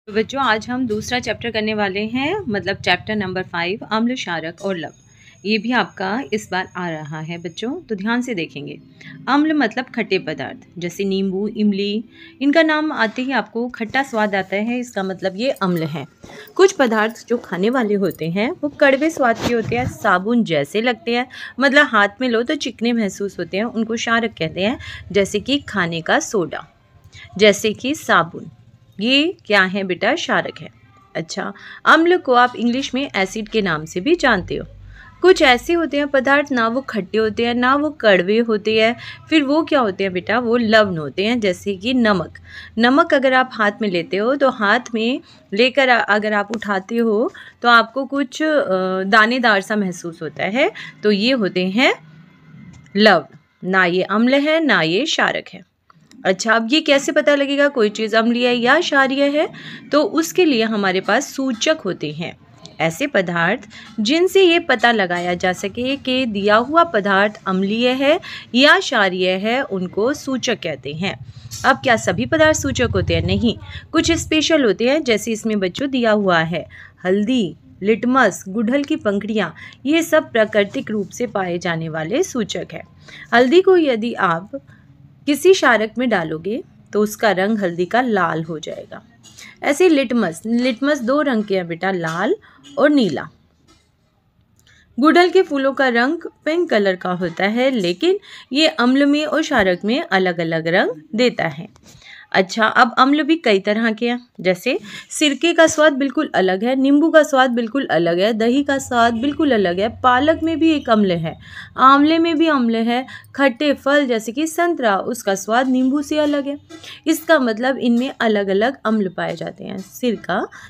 तो बच्चों आज हम दूसरा चैप्टर करने वाले हैं, मतलब चैप्टर नंबर 5 अम्ल, क्षारक और लवण। ये भी आपका इस बार आ रहा है बच्चों, तो ध्यान से देखेंगे। अम्ल मतलब खट्टे पदार्थ, जैसे नींबू, इमली, इनका नाम आते ही आपको खट्टा स्वाद आता है, इसका मतलब ये अम्ल है। कुछ पदार्थ जो खाने वाले होते हैं वो कड़वे स्वाद के होते हैं, साबुन जैसे लगते हैं, मतलब हाथ में लो तो चिकने महसूस होते हैं, उनको क्षारक कहते हैं। जैसे कि खाने का सोडा, जैसे कि साबुन, ये क्या है बेटा? क्षारक है। अच्छा, अम्ल को आप इंग्लिश में एसिड के नाम से भी जानते हो। कुछ ऐसे होते हैं पदार्थ, ना वो खट्टे होते हैं ना वो कड़वे होते हैं, फिर वो क्या होते हैं बेटा? वो लवण होते हैं। जैसे कि नमक। नमक अगर आप हाथ में लेते हो तो हाथ में लेकर अगर आप उठाते हो तो आपको कुछ दानेदार सा महसूस होता है, तो ये होते हैं लवण। ना ये अम्ल है ना ये क्षारक है। अच्छा, अब ये कैसे पता लगेगा कोई चीज़ अम्लीय या क्षारीय है? तो उसके लिए हमारे पास सूचक होते हैं, ऐसे पदार्थ जिनसे ये पता लगाया जा सके कि दिया हुआ पदार्थ अम्लीय है या क्षारीय है, उनको सूचक कहते हैं। अब क्या सभी पदार्थ सूचक होते हैं? नहीं, कुछ स्पेशल होते हैं। जैसे इसमें बच्चों दिया हुआ है हल्दी, लिटमस, गुड़हल की पंखुड़ियाँ, ये सब प्राकृतिक रूप से पाए जाने वाले सूचक है। हल्दी को यदि आप किसी क्षारक में डालोगे तो उसका रंग हल्दी का लाल हो जाएगा। ऐसे लिटमस दो रंग के हैं बेटा, लाल और नीला। गुड़हल के फूलों का रंग पिंक कलर का होता है, लेकिन ये अम्ल में और क्षारक में अलग अलग रंग देता है। अच्छा, अब अम्ल भी कई तरह के हैं। जैसे सिरके का स्वाद बिल्कुल अलग है, नींबू का स्वाद बिल्कुल अलग है, दही का स्वाद बिल्कुल अलग है, पालक में भी एक अम्ल है, आंवले में भी अम्ल है, खट्टे फल जैसे कि संतरा, उसका स्वाद नींबू से अलग है। इसका मतलब इनमें अलग अलग अम्ल पाए जाते हैं।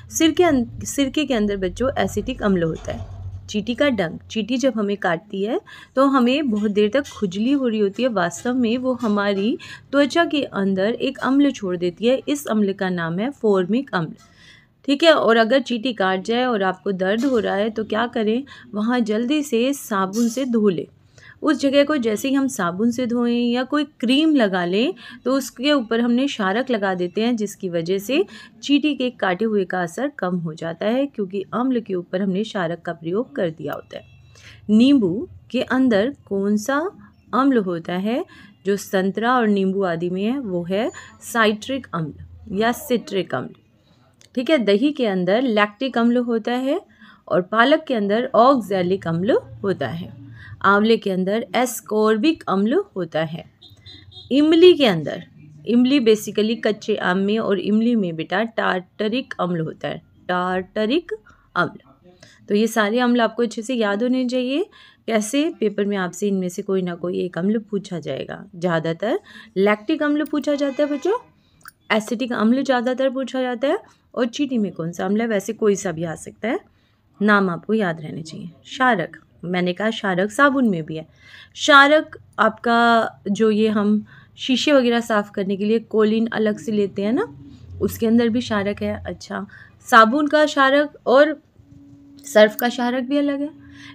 सिरके के अंदर बच्चों एसिटिक अम्ल होता है। चींटी का डंक, चींटी जब हमें काटती है तो हमें बहुत देर तक खुजली हो रही होती है, वास्तव में वो हमारी त्वचा के अंदर एक अम्ल छोड़ देती है। इस अम्ल का नाम है फॉर्मिक अम्ल। ठीक है, और अगर चींटी काट जाए और आपको दर्द हो रहा है तो क्या करें? वहाँ जल्दी से साबुन से धो लें। उस जगह को जैसे ही हम साबुन से धोएं या कोई क्रीम लगा लें तो उसके ऊपर हमने क्षारक लगा देते हैं, जिसकी वजह से चींटी के काटे हुए का असर कम हो जाता है, क्योंकि अम्ल के ऊपर हमने क्षारक का प्रयोग कर दिया होता है। नींबू के अंदर कौन सा अम्ल होता है जो संतरा और नींबू आदि में है? वो है साइट्रिक अम्ल या सिट्रिक अम्ल। ठीक है, दही के अंदर लैक्टिक अम्ल होता है और पालक के अंदर ऑक्सैलिक अम्ल होता है। आंवले के अंदर एस्कॉर्बिक अम्ल होता है। इमली के अंदर, इमली बेसिकली कच्चे आम में और इमली में बेटा टार्टरिक अम्ल होता है, टार्टरिक अम्ल। तो ये सारे अम्ल आपको अच्छे से याद होने चाहिए। कैसे? पेपर में आपसे इनमें से कोई ना कोई एक अम्ल पूछा जाएगा। ज़्यादातर लैक्टिक अम्ल पूछा जाता है बच्चों, एसिटिक अम्ल ज़्यादातर पूछा जाता है, और चींटी में कौन सा अम्ल है? वैसे कोई सा भी आ सकता है, नाम आपको याद रहने चाहिए। क्षारक, मैंने कहा क्षारक साबुन में भी है। क्षारक आपका जो ये हम शीशे वगैरह साफ़ करने के लिए कोलिन अलग से लेते हैं ना, उसके अंदर भी क्षारक है। अच्छा, साबुन का क्षारक और सर्फ का क्षारक भी अलग है।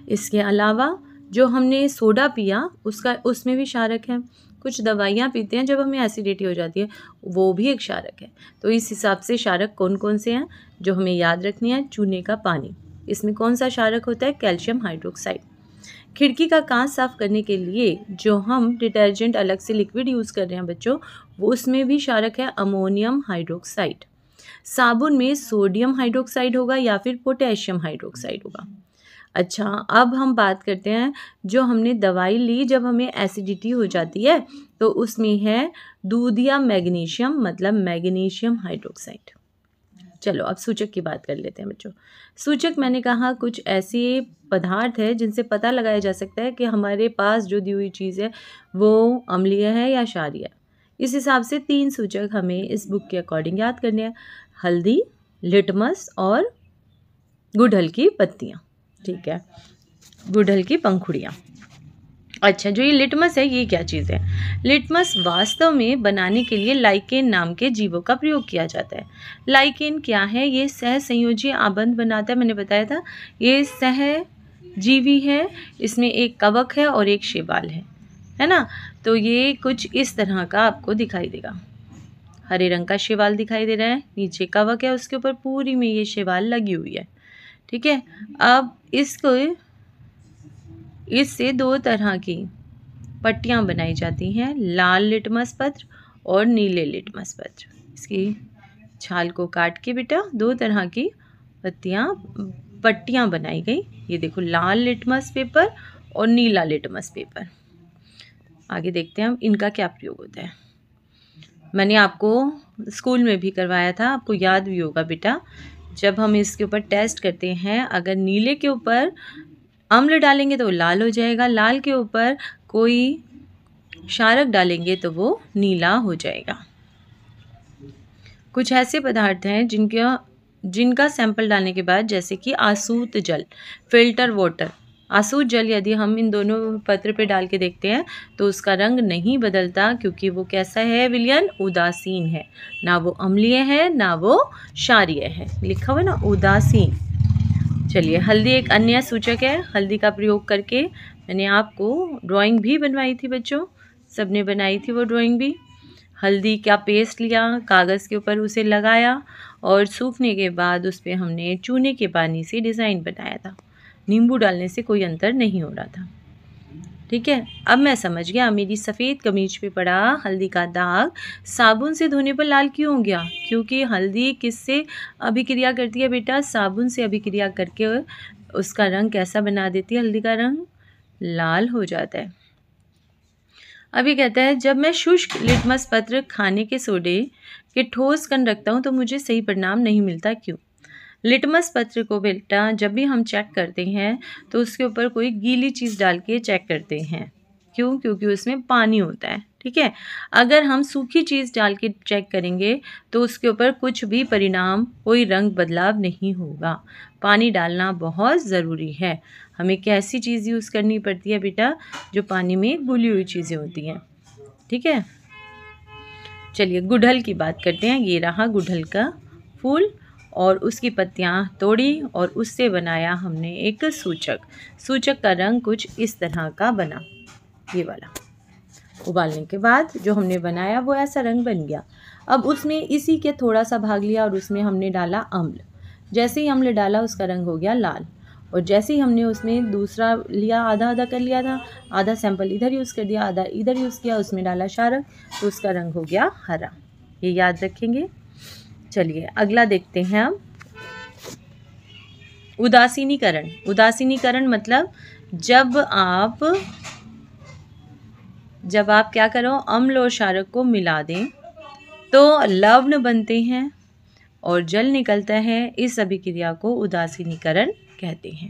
इसके अलावा जो हमने सोडा पिया उसमें भी क्षारक है। कुछ दवाइयाँ पीते हैं जब हमें एसिडिटी हो जाती है, वो भी एक क्षारक है। तो इस हिसाब से क्षारक कौन कौन से हैं जो हमें याद रखनी है? चूने का पानी, इसमें कौन सा क्षारक होता है? Calcium hydroxide. खिड़की का कांच साफ करने के लिए जो हम डिटर्जेंट अलग से लिक्विड यूज़ कर रहे हैं बच्चों, वो उसमें भी क्षारक है अमोनियम हाइड्रोक्साइड। साबुन में सोडियम हाइड्रोक्साइड होगा या फिर पोटेशियम हाइड्रोक्साइड होगा। अच्छा, अब हम बात करते हैं जो हमने दवाई ली जब हमें एसिडिटी हो जाती है, तो उसमें है दूध या मैग्नीशियम, मतलब मैग्नीशियम हाइड्रोक्साइड। चलो अब सूचक की बात कर लेते हैं बच्चों। सूचक मैंने कहा कुछ ऐसे पदार्थ है जिनसे पता लगाया जा सकता है कि हमारे पास जो दी हुई चीज़ है वो अम्लीय है या क्षारीय है। इस हिसाब से 3 सूचक हमें इस बुक के अकॉर्डिंग याद करने हैं: हल्दी, लिटमस और गुड़हल की पत्तियाँ। ठीक है, गुड़हल की पंखुड़ियाँ। अच्छा, जो ये लिटमस है ये क्या चीज़ है? लिटमस वास्तव में बनाने के लिए लाइकेन नाम के जीवों का प्रयोग किया जाता है। लाइकेन क्या है? ये सहसंयोजी आबंध बनाता है, मैंने बताया था। ये सहजीवी है, इसमें एक कवक है और एक शैवाल है ना? तो ये कुछ इस तरह का आपको दिखाई देगा। हरे रंग का शैवाल दिखाई दे रहा है, नीचे कवक है, उसके ऊपर पूरी में ये शैवाल लगी हुई है। ठीक है, अब इससे 2 तरह की पट्टियाँ बनाई जाती हैं, लाल लिटमस पत्र और नीले लिटमस पत्र। इसकी छाल को काट के बेटा 2 तरह की पट्टियाँ बनाई गई। ये देखो, लाल लिटमस पेपर और नीला लिटमस पेपर। आगे देखते हैं हम इनका क्या प्रयोग होता है। मैंने आपको स्कूल में भी करवाया था, आपको याद भी होगा बेटा। जब हम इसके ऊपर टेस्ट करते हैं, अगर नीले के ऊपर अम्ल डालेंगे तो वो लाल हो जाएगा, लाल के ऊपर कोई क्षारक डालेंगे तो वो नीला हो जाएगा। कुछ ऐसे पदार्थ हैं जिनका सैंपल डालने के बाद, जैसे कि आसूत जल, फिल्टर वाटर। आसूत जल यदि हम इन दोनों पत्र पे डाल के देखते हैं तो उसका रंग नहीं बदलता, क्योंकि वो कैसा है विलियन? उदासीन है, ना वो अम्लीय है ना वो क्षारीय है। लिखा हुआ ना उदासीन। चलिए, हल्दी एक अन्य सूचक है। हल्दी का प्रयोग करके मैंने आपको ड्राइंग भी बनवाई थी बच्चों, सबने बनाई थी वो ड्राइंग भी। हल्दी का पेस्ट लिया, कागज़ के ऊपर उसे लगाया और सूखने के बाद उस पर हमने चूने के पानी से डिज़ाइन बनाया था। नींबू डालने से कोई अंतर नहीं हो रहा था। ठीक है, अब मैं समझ गया। मेरी सफ़ेद कमीज पे पड़ा हल्दी का दाग साबुन से धोने पर लाल क्यों हो गया? क्योंकि हल्दी किससे अभिक्रिया करती है बेटा? साबुन से अभिक्रिया करके उसका रंग कैसा बना देती है? हल्दी का रंग लाल हो जाता है। अभी कहता है, जब मैं शुष्क लिटमस पत्र खाने के सोडे के ठोस कण रखता हूँ तो मुझे सही परिणाम नहीं मिलता, क्यों? लिटमस पत्र को बेटा जब भी हम चेक करते हैं तो उसके ऊपर कोई गीली चीज़ डाल के चेक करते हैं। क्यों? क्योंकि उसमें पानी होता है। ठीक है, अगर हम सूखी चीज़ डाल के चेक करेंगे तो उसके ऊपर कुछ भी परिणाम, कोई रंग बदलाव नहीं होगा। पानी डालना बहुत ज़रूरी है। हमें कैसी चीज़ यूज़ करनी पड़ती है बेटा? जो पानी में घुली हुई चीज़ें होती हैं। ठीक है, चलिए गुड़हल की बात करते हैं। ये रहा गुड़हल का फूल और उसकी पत्तियां तोड़ी और उससे बनाया हमने एक सूचक। सूचक का रंग कुछ इस तरह का बना, ये वाला। उबालने के बाद जो हमने बनाया वो ऐसा रंग बन गया। अब उसमें इसी के थोड़ा सा भाग लिया और उसमें हमने डाला अम्ल। जैसे ही अम्ल डाला उसका रंग हो गया लाल, और जैसे ही हमने उसमें दूसरा लिया, आधा आधा कर लिया था, आधा सैंपल इधर यूज़ कर दिया, आधा इधर यूज़ किया, उसमें डाला क्षारक, तो उसका रंग हो गया हरा। ये याद रखेंगे। चलिए अगला देखते हैं हम। उदासीनीकरण। उदासीनीकरण मतलब जब आप क्या करो, अम्ल और क्षारक को मिला दें तो लवण बनते हैं और जल निकलता है। इस अभिक्रिया को उदासीनीकरण कहते हैं।